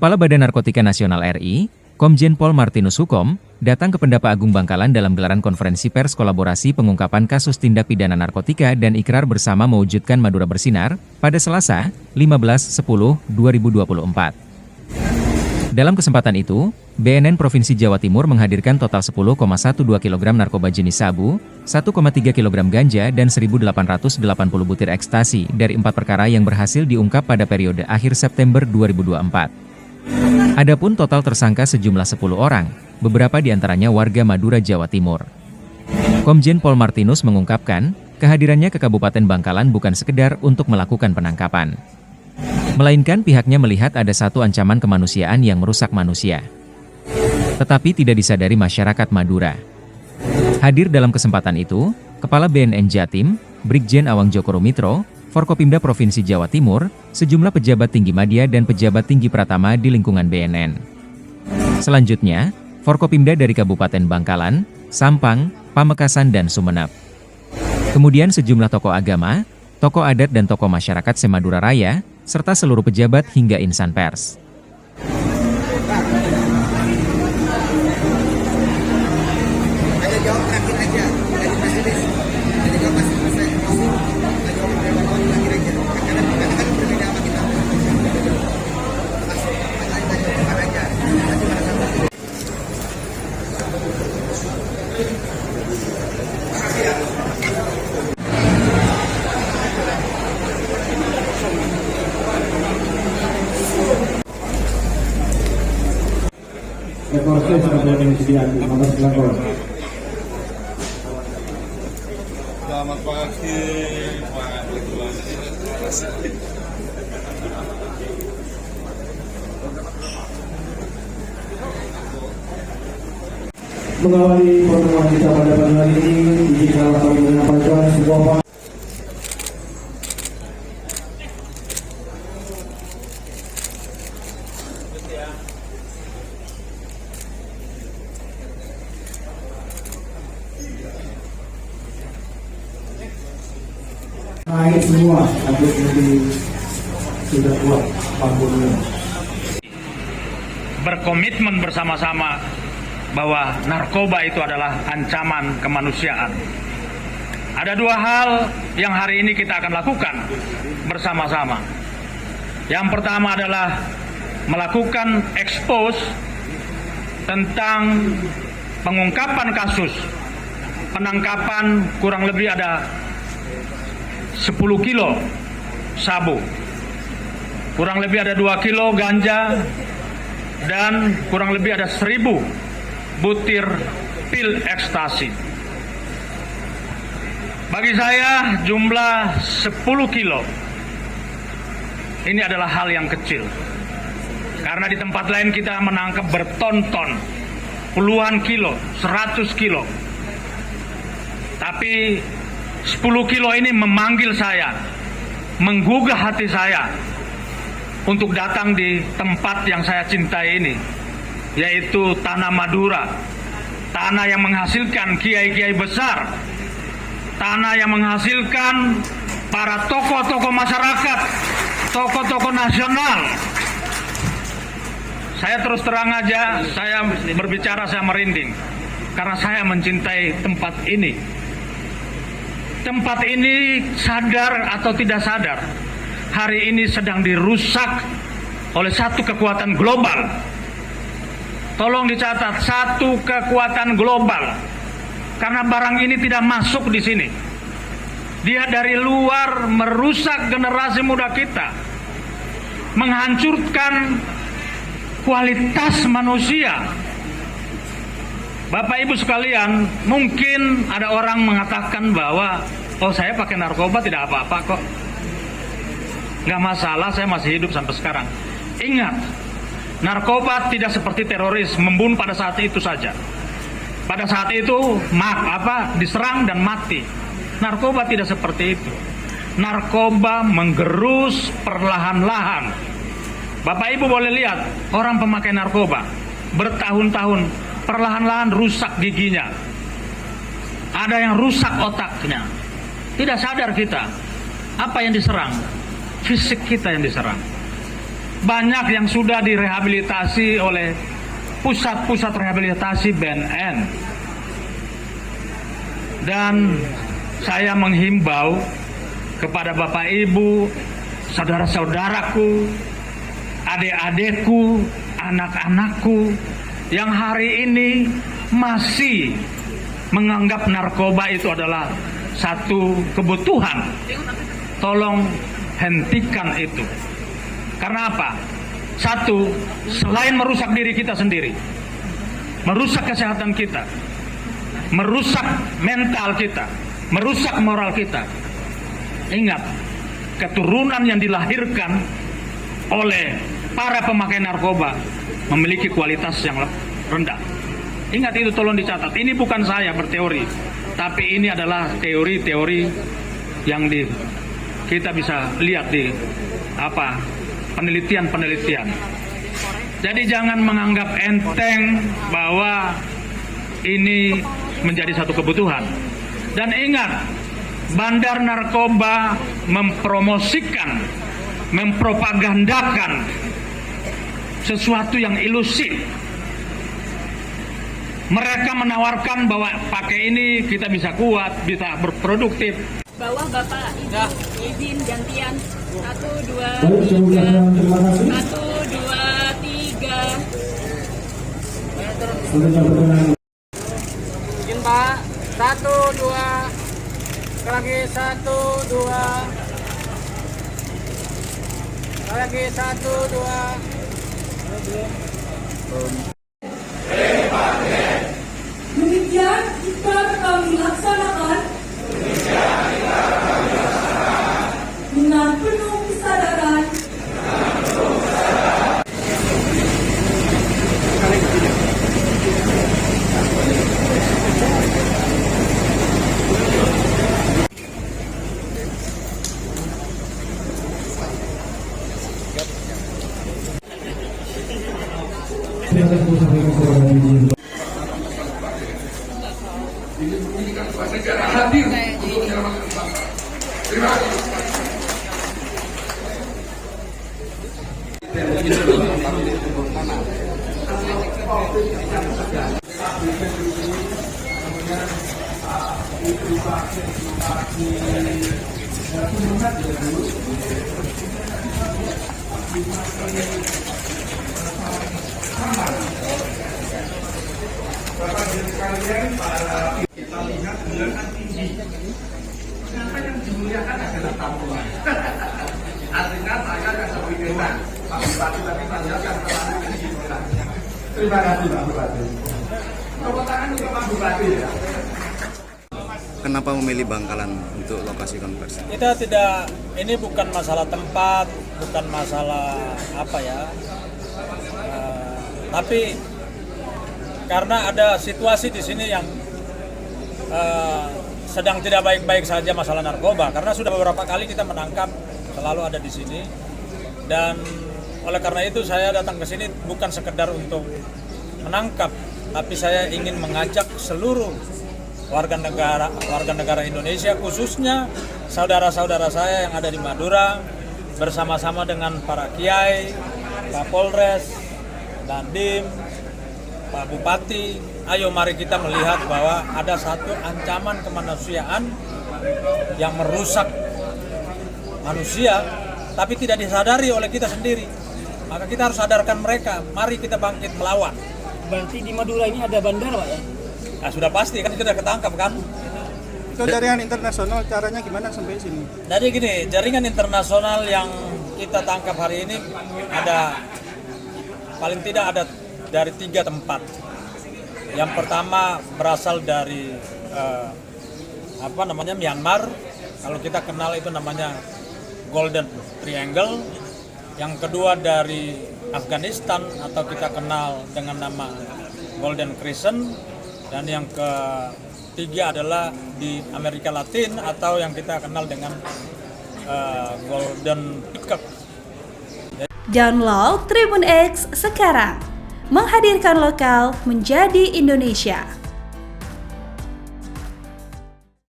Kepala Badan Narkotika Nasional RI, Komjen Pol Martinus Hukom, datang ke Pendapa Agung Bangkalan dalam gelaran konferensi pers kolaborasi pengungkapan kasus tindak pidana narkotika dan ikrar bersama mewujudkan Madura Bersinar, pada Selasa, 15/10/2024. Dalam kesempatan itu, BNN Provinsi Jawa Timur menghadirkan total 10,12 kg narkoba jenis sabu, 1,3 kg ganja dan 1.880 butir ekstasi dari 4 perkara yang berhasil diungkap pada periode akhir September 2024. Adapun total tersangka sejumlah 10 orang, beberapa diantaranya warga Madura, Jawa Timur. Komjen Pol Martinus mengungkapkan, kehadirannya ke Kabupaten Bangkalan bukan sekedar untuk melakukan penangkapan, melainkan pihaknya melihat ada satu ancaman kemanusiaan yang merusak manusia, tetapi tidak disadari masyarakat Madura. Hadir dalam kesempatan itu, Kepala BNN Jatim, Brigjen Awang Joko Rumitro, Forkopimda Provinsi Jawa Timur, sejumlah pejabat tinggi media dan pejabat tinggi pratama di lingkungan BNN. Selanjutnya, Forkopimda dari Kabupaten Bangkalan, Sampang, Pamekasan dan Sumeneb. Kemudian sejumlah tokoh agama, tokoh adat dan tokoh masyarakat se-Madura Raya, serta seluruh pejabat hingga insan pers. Proses ada yang disediakan, maka silakan. Selamat pagi, Pak Regulasi. Mengawali pertemuan kita pada pagi hari ini, izinkanlah kami menyampaikan sebuah naik semua, tapi ini sudah kuat pangkulnya. Berkomitmen bersama-sama bahwa narkoba itu adalah ancaman kemanusiaan. Ada dua hal yang hari ini kita akan lakukan bersama-sama. Yang pertama adalah melakukan expose tentang pengungkapan kasus penangkapan kurang lebih ada 10 kilo sabu, kurang lebih ada 2 kilo ganja, dan kurang lebih ada 1.000 butir pil ekstasi. Bagi saya jumlah 10 kilo ini adalah hal yang kecil, karena di tempat lain kita menangkap berton-ton, puluhan kilo, 100 kilo. Tapi 10 kilo ini memanggil saya, menggugah hati saya untuk datang di tempat yang saya cintai ini, yaitu tanah Madura, tanah yang menghasilkan kiai-kiai besar, tanah yang menghasilkan para tokoh-tokoh masyarakat, tokoh-tokoh nasional. Saya terus terang aja, saya berbicara, saya merinding, karena saya mencintai tempat ini. Tempat ini sadar atau tidak sadar, hari ini sedang dirusak oleh satu kekuatan global. Tolong dicatat, satu kekuatan global. Karena barang ini tidak masuk di sini. Dia dari luar merusak generasi muda kita, menghancurkan kualitas manusia. Bapak Ibu sekalian, mungkin ada orang mengatakan bahwa, oh saya pakai narkoba tidak apa-apa kok, nggak masalah, saya masih hidup sampai sekarang. Ingat, narkoba tidak seperti teroris, membunuh pada saat itu saja. Pada saat itu diserang dan mati. Narkoba tidak seperti itu. Narkoba menggerus perlahan-lahan. Bapak Ibu boleh lihat, orang pemakai narkoba bertahun-tahun perlahan-lahan rusak giginya, ada yang rusak otaknya. Tidak sadar kita apa yang diserang, fisik kita yang diserang. banyak yang sudah direhabilitasi oleh pusat-pusat rehabilitasi BNN. Dan saya menghimbau kepada Bapak Ibu, saudara-saudaraku, adik-adikku, anak-anakku yang hari ini masih menganggap narkoba itu adalah satu kebutuhan. Tolong hentikan itu. Karena apa? Satu, selain merusak diri kita sendiri, merusak kesehatan kita, merusak mental kita, merusak moral kita. Ingat, keturunan yang dilahirkan oleh para pemakai narkoba memiliki kualitas yang rendah. Ingat itu, tolong dicatat. Ini bukan saya berteori, tapi ini adalah teori-teori yang kita bisa lihat di penelitian-penelitian. Jadi jangan menganggap enteng bahwa ini menjadi satu kebutuhan. Dan ingat, bandar narkoba mempromosikan, mempropagandakan sesuatu yang ilusi. Mereka menawarkan bahwa pakai ini kita bisa kuat, bisa berproduktif. Bawah Bapak izin gantian 1, 2, 3 Baik, terima kasih. 1, 2, 3. Selanjutnya perkenan. Izin Pak, 1, 2, sekali lagi 1, 2, sekali lagi 1, 2. Demikian jika kami laksanakan dengan penuh kesadaran Terima kasih Pak Bupati. Tepuk tangan untuk Pak Bupati ya. Kenapa memilih Bangkalan untuk lokasi konversi? Kita tidak, ini bukan masalah tempat, bukan masalah apa ya, tapi karena ada situasi di sini yang sedang tidak baik-baik saja masalah narkoba. Karena sudah beberapa kali kita menangkap, selalu ada di sini, dan oleh karena itu saya datang ke sini bukan sekedar untuk menangkap, tapi saya ingin mengajak seluruh warga negara Indonesia, khususnya saudara-saudara saya yang ada di Madura, bersama-sama dengan para kiai, Pak Polres, Dandim, Pak Bupati. Ayo mari kita melihat bahwa ada satu ancaman kemanusiaan yang merusak manusia, tapi tidak disadari oleh kita sendiri. Maka kita harus sadarkan mereka, mari kita bangkit melawan. Berarti di Madura ini ada bandar, Pak ya? Nah, sudah pasti kan kita ketangkap kan. Itu jaringan internasional, caranya gimana sampai sini? Jadi gini, jaringan internasional yang kita tangkap hari ini ada paling tidak ada dari 3 tempat. Yang pertama berasal dari Myanmar. Kalau kita kenal itu namanya Golden Triangle. Yang kedua dari Afghanistan atau kita kenal dengan nama Golden Crescent, dan yang ketiga adalah di Amerika Latin atau yang kita kenal dengan Golden Peacock. Download Tribun X sekarang, menghadirkan lokal menjadi Indonesia.